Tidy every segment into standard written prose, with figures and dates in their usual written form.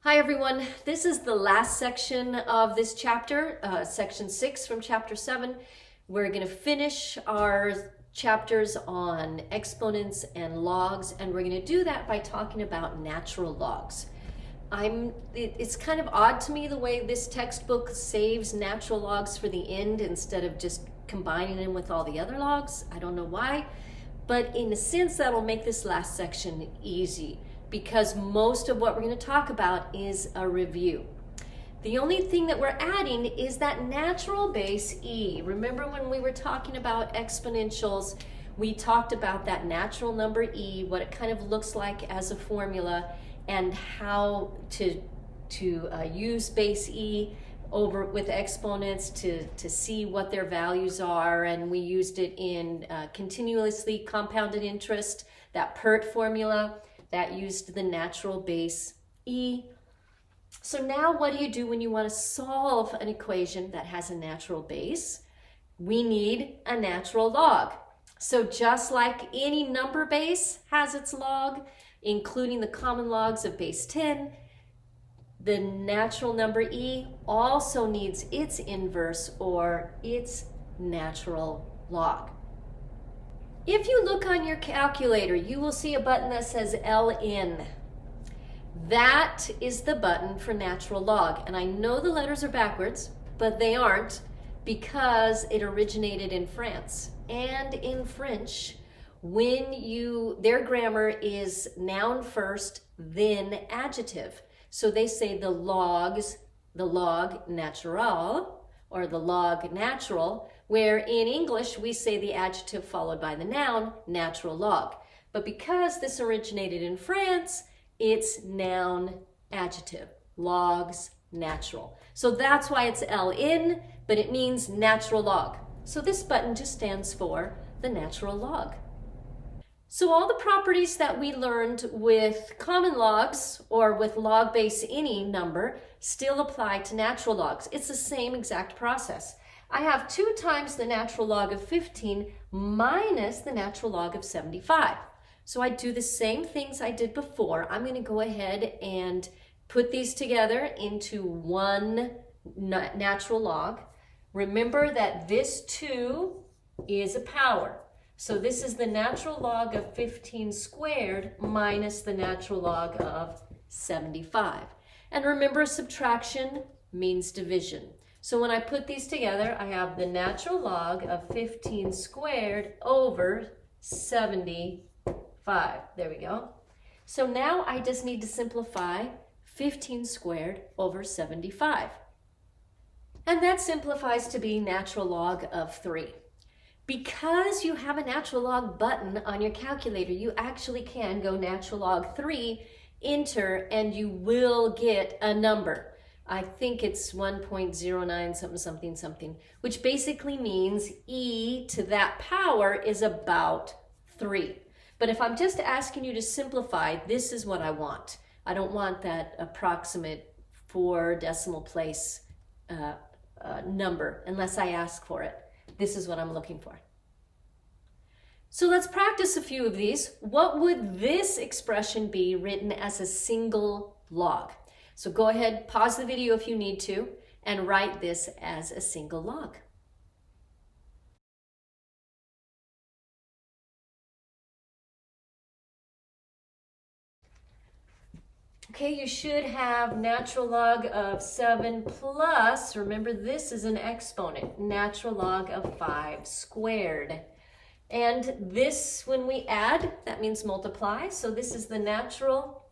Hi everyone, this is the last section of this chapter, section 6 from chapter 7. We're going to finish our chapters on exponents and logs, and we're going to do that by talking about natural logs. It's kind of odd to me the way this textbook saves natural logs for the end instead of just combining them with all the other logs. I don't know why, but in a sense that'll make this last section easy, because most of what we're going to talk about is a review. The only thing that we're adding is that natural base e. Remember when we were talking about exponentials, we talked about that natural number e, what it kind of looks like as a formula, and how to use base e over with exponents to see what their values are. And we used it in continuously compounded interest, that PERT formula that used the natural base e. So now what do you do when you want to solve an equation that has a natural base? We need a natural log. So just like any number base has its log, including the common logs of base 10, the natural number e also needs its inverse, or its natural log. If you look on your calculator, you will see a button that says LN. That is the button for natural log. And I know the letters are backwards, but they aren't, because it originated in France. And in French, their grammar is noun first, then adjective. So they say the log natural, or the log natural, where in English we say the adjective followed by the noun, natural log. But because this originated in France, it's noun adjective, logs natural. So that's why it's LN, but it means natural log. So this button just stands for the natural log. So all the properties that we learned with common logs or with log base any number still apply to natural logs. It's the same exact process. I have 2 times the natural log of 15 minus the natural log of 75. So I do the same things I did before. I'm going to go ahead and put these together into one natural log. Remember that this 2 is a power. So this is the natural log of 15 squared minus the natural log of 75. And remember, subtraction means division. So when I put these together, I have the natural log of 15 squared over 75. There we go. So now I just need to simplify 15 squared over 75. And that simplifies to be natural log of 3. Because you have a natural log button on your calculator, you actually can go natural log 3, enter, and you will get a number. I think it's 1.09 something, which basically means e to that power is about 3. But if I'm just asking you to simplify, this is what I want. I don't want that approximate 4 decimal place number unless I ask for it. This is what I'm looking for. So let's practice a few of these. What would this expression be written as a single log? So go ahead, pause the video if you need to, and write this as a single log. Okay, you should have natural log of 7 plus, remember this is an exponent, natural log of 5 squared. And this, when we add, that means multiply. So this is the natural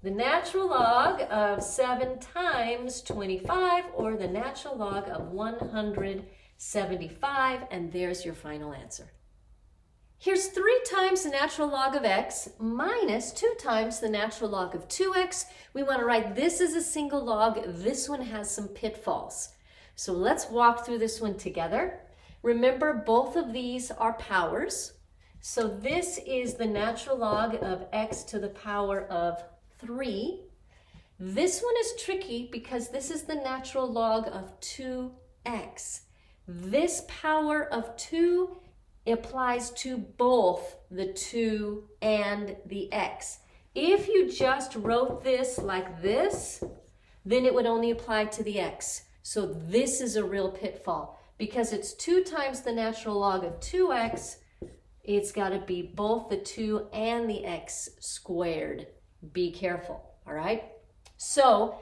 log of 7 times 25, or the natural log of 175, and there's your final answer. Here's 3 times the natural log of x minus 2 times the natural log of 2x. We want to write this as a single log. This one has some pitfalls. So let's walk through this one together. Remember, both of these are powers. So this is the natural log of x to the power of 3. This one is tricky because this is the natural log of 2x. This power of 2 applies to both the 2 and the x. If you just wrote this like this, then it would only apply to the x. So this is a real pitfall. Because it's 2 times the natural log of 2x, it's got to be both the 2 and the x squared. Be careful, all right? So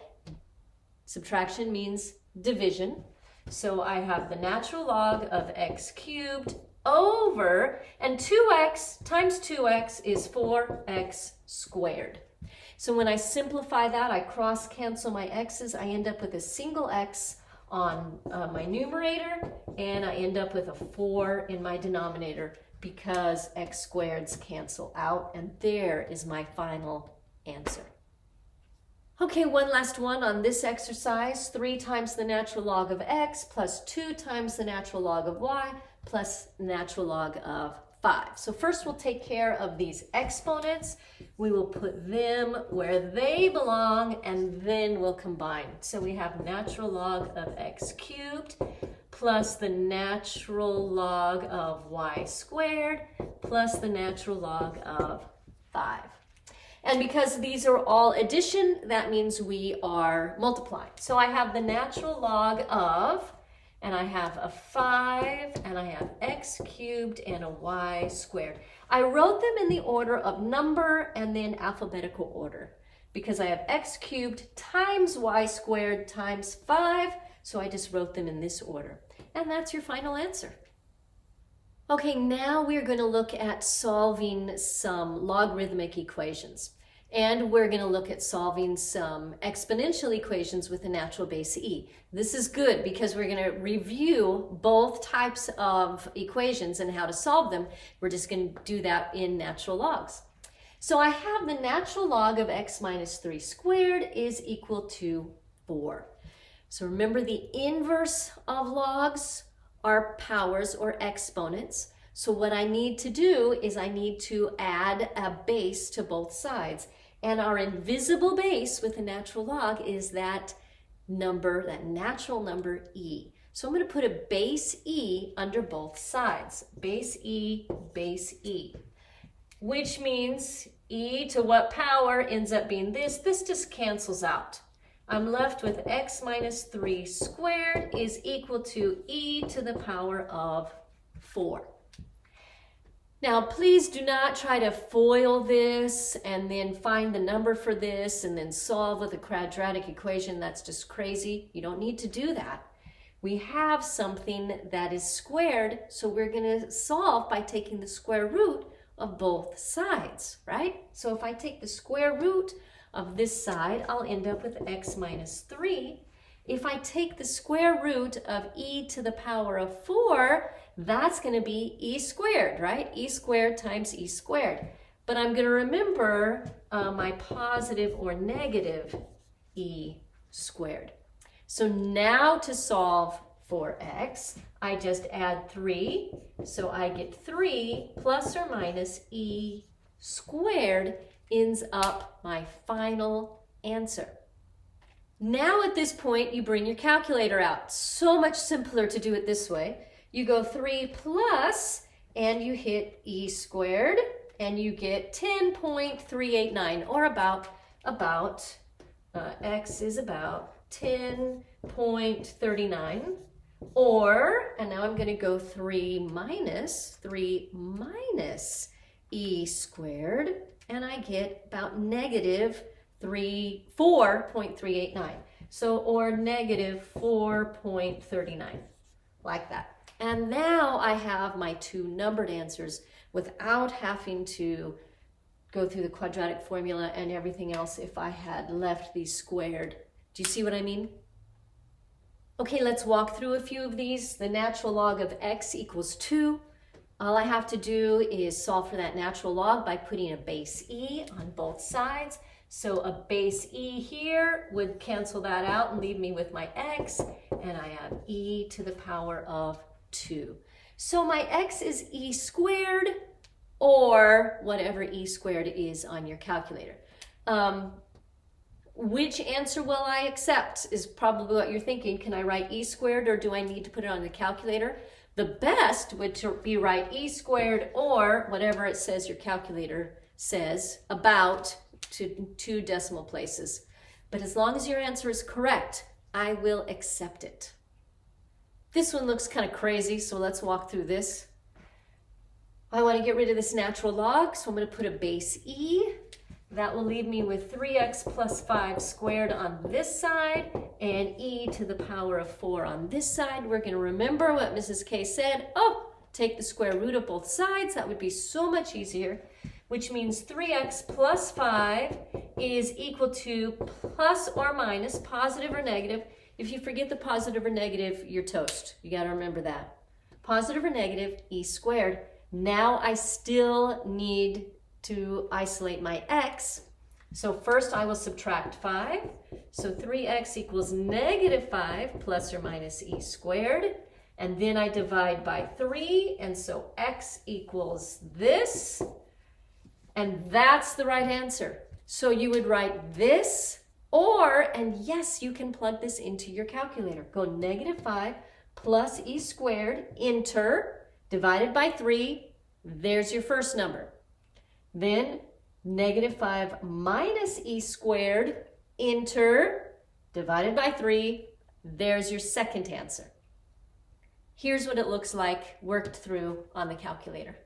subtraction means division. So I have the natural log of x cubed over, and 2x times 2x is 4x squared. So when I simplify that, I cross cancel my x's, I end up with a single x on my numerator, and I end up with a 4 in my denominator because x squareds cancel out, and there is my final answer. Okay, one last one on this exercise. 3 times the natural log of x plus 2 times the natural log of y plus natural log of 5. So first we'll take care of these exponents. We will put them where they belong, and then we'll combine. So we have natural log of x cubed plus the natural log of y squared plus the natural log of 5. And because these are all addition, that means we are multiplying. So I have the natural log of, and I have a 5, and I have x cubed and a y squared. I wrote them in the order of number and then alphabetical order because I have x cubed times y squared times 5, so I just wrote them in this order. And that's your final answer. Okay, now we're going to look at solving some logarithmic equations. And we're going to look at solving some exponential equations with a natural base e. This is good because we're going to review both types of equations and how to solve them. We're just going to do that in natural logs. So I have the natural log of x minus 3 squared is equal to 4. So remember, the inverse of logs are powers or exponents. So what I need to do is I need to add a base to both sides. And our invisible base with a natural log is that number, that natural number e. So I'm going to put a base e under both sides. Base e, which means e to what power ends up being this. This just cancels out. I'm left with x minus 3 squared is equal to e to the power of 4. Now, please do not try to FOIL this and then find the number for this and then solve with a quadratic equation. That's just crazy. You don't need to do that. We have something that is squared, so we're going to solve by taking the square root of both sides, right? So if I take the square root of this side, I'll end up with x minus 3. If I take the square root of e to the power of 4, that's going to be e squared, right? E squared times e squared. But I'm going to remember my positive or negative e squared. So now to solve for x, I just add 3. So I get 3 plus or minus e squared ends up my final answer. Now at this point, you bring your calculator out. So much simpler to do it this way. You go 3 plus, and you hit e squared, and you get 10.389, or about x is about 10.39. Or, and now I'm going to go 3 minus e squared, and I get about negative 4.389. So, or negative 4.39, like that. And now I have my 2 numbered answers without having to go through the quadratic formula and everything else if I had left these squared. Do you see what I mean? Okay, let's walk through a few of these. The natural log of x equals 2. All I have to do is solve for that natural log by putting a base e on both sides. So a base e here would cancel that out and leave me with my x, and I have e to the power of 2. So my x is e squared, or whatever e squared is on your calculator. Which answer will I accept is probably what you're thinking. Can I write e squared, or do I need to put it on the calculator? The best would be write e squared or whatever it says your calculator says about to 2 decimal places. But as long as your answer is correct, I will accept it. This one looks kind of crazy, so let's walk through this. I want to get rid of this natural log, so I'm going to put a base e. That will leave me with 3x plus 5 squared on this side and e to the power of 4 on this side. We're going to remember what Mrs. K said. Oh, take the square root of both sides. That would be so much easier, which means 3x plus 5 is equal to plus or minus, positive or negative. If you forget the positive or negative, you're toast. You got to remember that. Positive or negative, e squared. Now I still need to isolate my x. So first I will subtract 5. So 3x equals negative 5 plus or minus e squared. And then I divide by 3. And so x equals this. And that's the right answer. So you would write this, or, and yes, you can plug this into your calculator. Go negative 5 plus e squared, enter, divided by 3. There's your first number. Then negative 5 minus e squared, enter, divided by 3. There's your second answer. Here's what it looks like worked through on the calculator.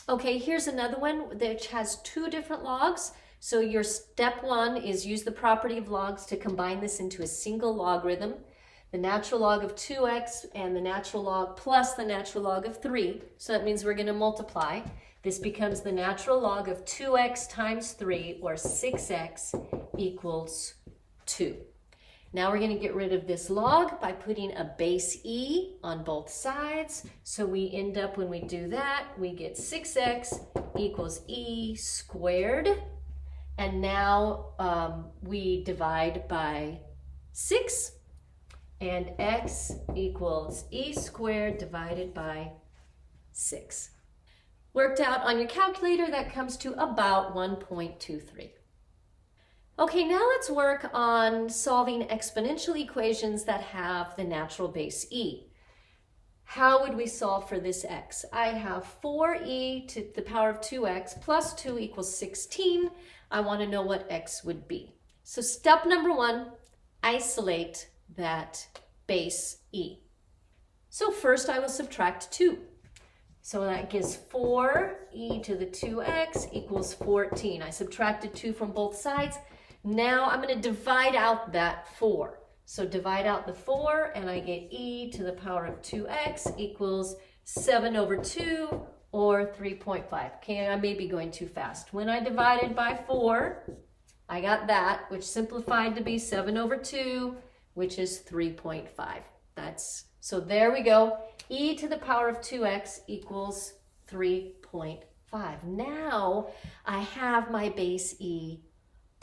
Okay, here's another one that has 2 different logs. So your step 1 is use the property of logs to combine this into a single logarithm. The natural log of 2x and the natural log plus the natural log of 3. So that means we're going to multiply. This becomes the natural log of 2x times 3, or 6x equals 2. Now we're going to get rid of this log by putting a base e on both sides. So we end up, when we do that, we get 6x equals e squared. And now we divide by 6. And x equals e squared divided by 6. Worked out on your calculator, that comes to about 1.23. Okay, now let's work on solving exponential equations that have the natural base e. How would we solve for this x? I have 4e to the power of 2x plus 2 equals 16. I want to know what x would be. So step number 1, isolate that base e. So first I will subtract 2. So that gives 4e to the 2x equals 14. I subtracted 2 from both sides. Now I'm going to divide out that 4. So divide out the 4 and I get e to the power of 2x equals 7 over 2, or 3.5. Okay, I may be going too fast. When I divided by 4, I got that, which simplified to be 7 over 2, which is 3.5. So there we go. E to the power of 2x equals 3.5. Now I have my base e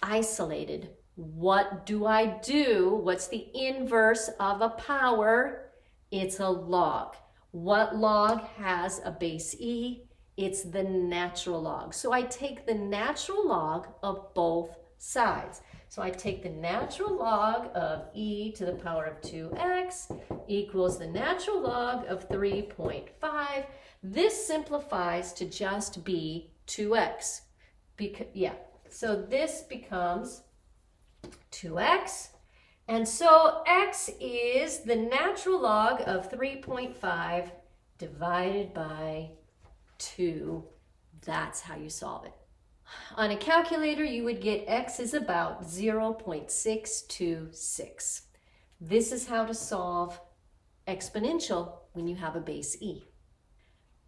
isolated. What do I do? What's the inverse of a power? It's a log. What log has a base e? It's the natural log. So I take the natural log of both sides. So I take the natural log of e to the power of 2x equals the natural log of 3.5. This simplifies to just be 2x. So this becomes 2x. And so x is the natural log of 3.5 divided by 2. That's how you solve it. On a calculator, you would get x is about 0.626. This is how to solve exponential when you have a base e.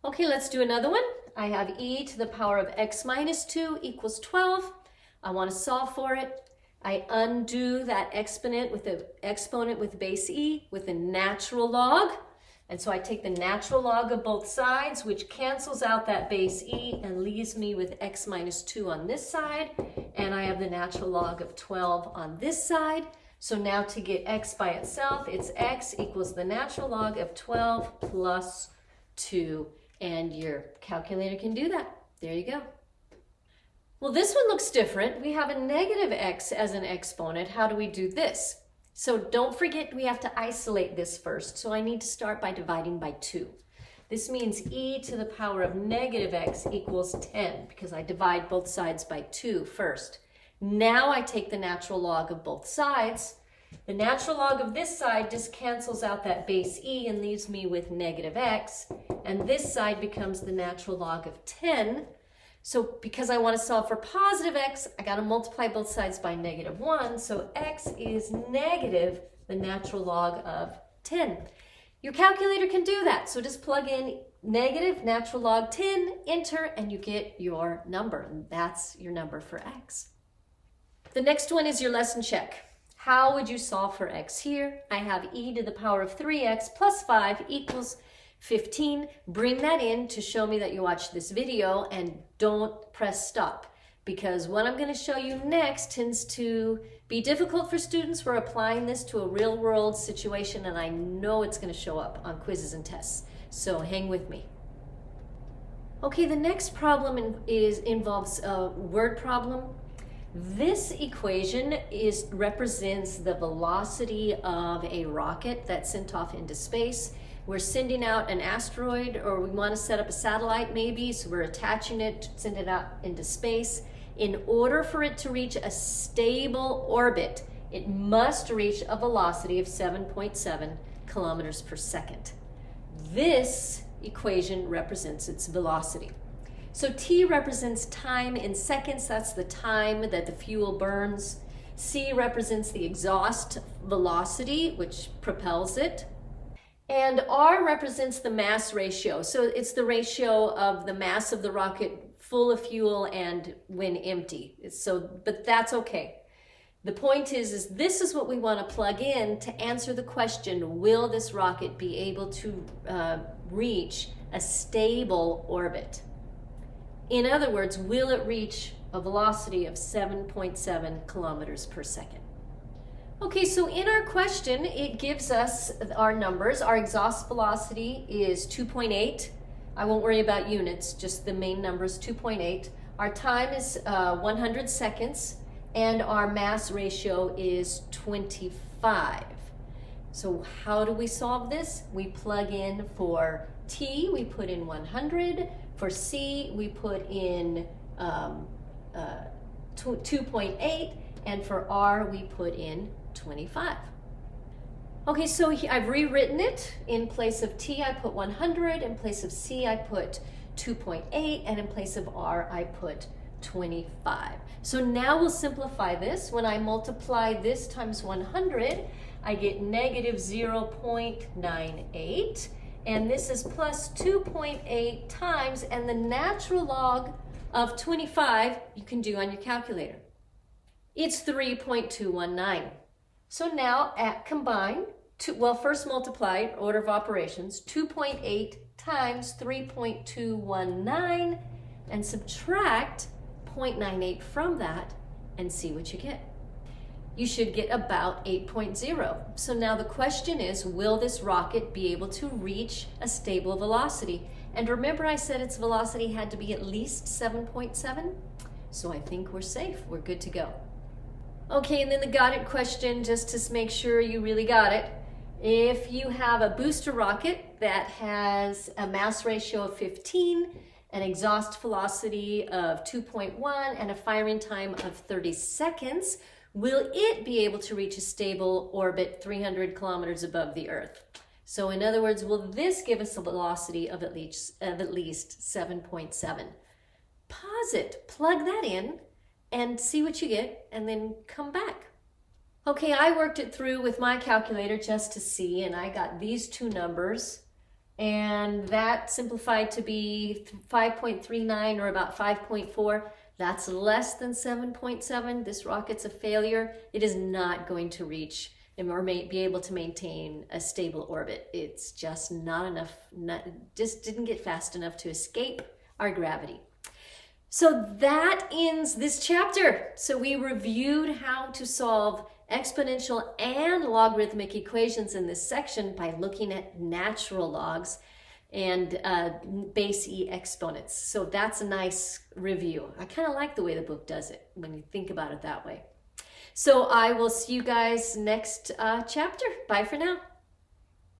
Okay, let's do another one. I have e to the power of x minus 2 equals 12. I want to solve for it. I undo that exponent with base e with a natural log. And so I take the natural log of both sides, which cancels out that base e and leaves me with x minus 2 on this side. And I have the natural log of 12 on this side. So now to get x by itself, it's x equals the natural log of 12 plus 2. And your calculator can do that. There you go. Well, this one looks different. We have a negative x as an exponent. How do we do this? So don't forget, we have to isolate this first. So I need to start by dividing by 2. This means e to the power of negative x equals 10 because I divide both sides by 2 first. Now I take the natural log of both sides. The natural log of this side just cancels out that base e and leaves me with negative x. And this side becomes the natural log of 10. So because I want to solve for positive x, I got to multiply both sides by negative 1. So x is negative the natural log of 10. Your calculator can do that. So just plug in negative natural log 10, enter, and you get your number. And that's your number for x. The next one is your lesson check. How would you solve for x here? I have e to the power of 3x plus 5 equals 15. Bring that in to show me that you watched this video and don't press stop because what I'm going to show you next tends to be difficult for students. We're applying this to a real world situation and I know it's going to show up on quizzes and tests. So hang with me. Okay, the next problem involves a word problem. This equation represents the velocity of a rocket that's sent off into space. We're sending out an asteroid, or we want to set up a satellite maybe, so we're attaching it, send it out into space. In order for it to reach a stable orbit, it must reach a velocity of 7.7 kilometers per second. This equation represents its velocity. So T represents time in seconds. That's the time that the fuel burns. C represents the exhaust velocity, which propels it. And R represents the mass ratio. So it's the ratio of the mass of the rocket full of fuel and when empty. But that's okay. The point is this is what we want to plug in to answer the question, will this rocket be able to reach a stable orbit? In other words, will it reach a velocity of 7.7 kilometers per second? Okay, so in our question, it gives us our numbers. Our exhaust velocity is 2.8. I won't worry about units, just the main numbers, 2.8. Our time is 100 seconds, and our mass ratio is 25. So how do we solve this? We plug in for T, we put in 100. For C, we put in 2.8, and for R, we put in 25. Okay, so I've rewritten it. In place of T, I put 100. In place of C, I put 2.8. And in place of R, I put 25. So now we'll simplify this. When I multiply this times 100, I get negative 0.98. And this is plus 2.8 times, and the natural log of 25 you can do on your calculator. It's 3.219. So now combine, first multiply, order of operations, 2.8 times 3.219, and subtract 0.98 from that, and see what you get. You should get about 8.0. So now the question is, will this rocket be able to reach a stable velocity? And remember I said its velocity had to be at least 7.7? So I think we're safe, we're good to go. Okay, and then the got it question, just to make sure you really got it. If you have a booster rocket that has a mass ratio of 15, an exhaust velocity of 2.1, and a firing time of 30 seconds, will it be able to reach a stable orbit 300 kilometers above the Earth? So in other words, will this give us a velocity of at least 7.7? Pause it, plug that in, and see what you get, and then come back. Okay, I worked it through with my calculator just to see, and I got these two numbers, and that simplified to be 5.39 or about 5.4. That's less than 7.7. This rocket's a failure. It is not going to reach or be able to maintain a stable orbit. It's just not enough, just didn't get fast enough to escape our gravity. So that ends this chapter. So we reviewed how to solve exponential and logarithmic equations in this section by looking at natural logs and base E exponents. So that's a nice review. I kind of like the way the book does it when you think about it that way. So I will see you guys next chapter. Bye for now.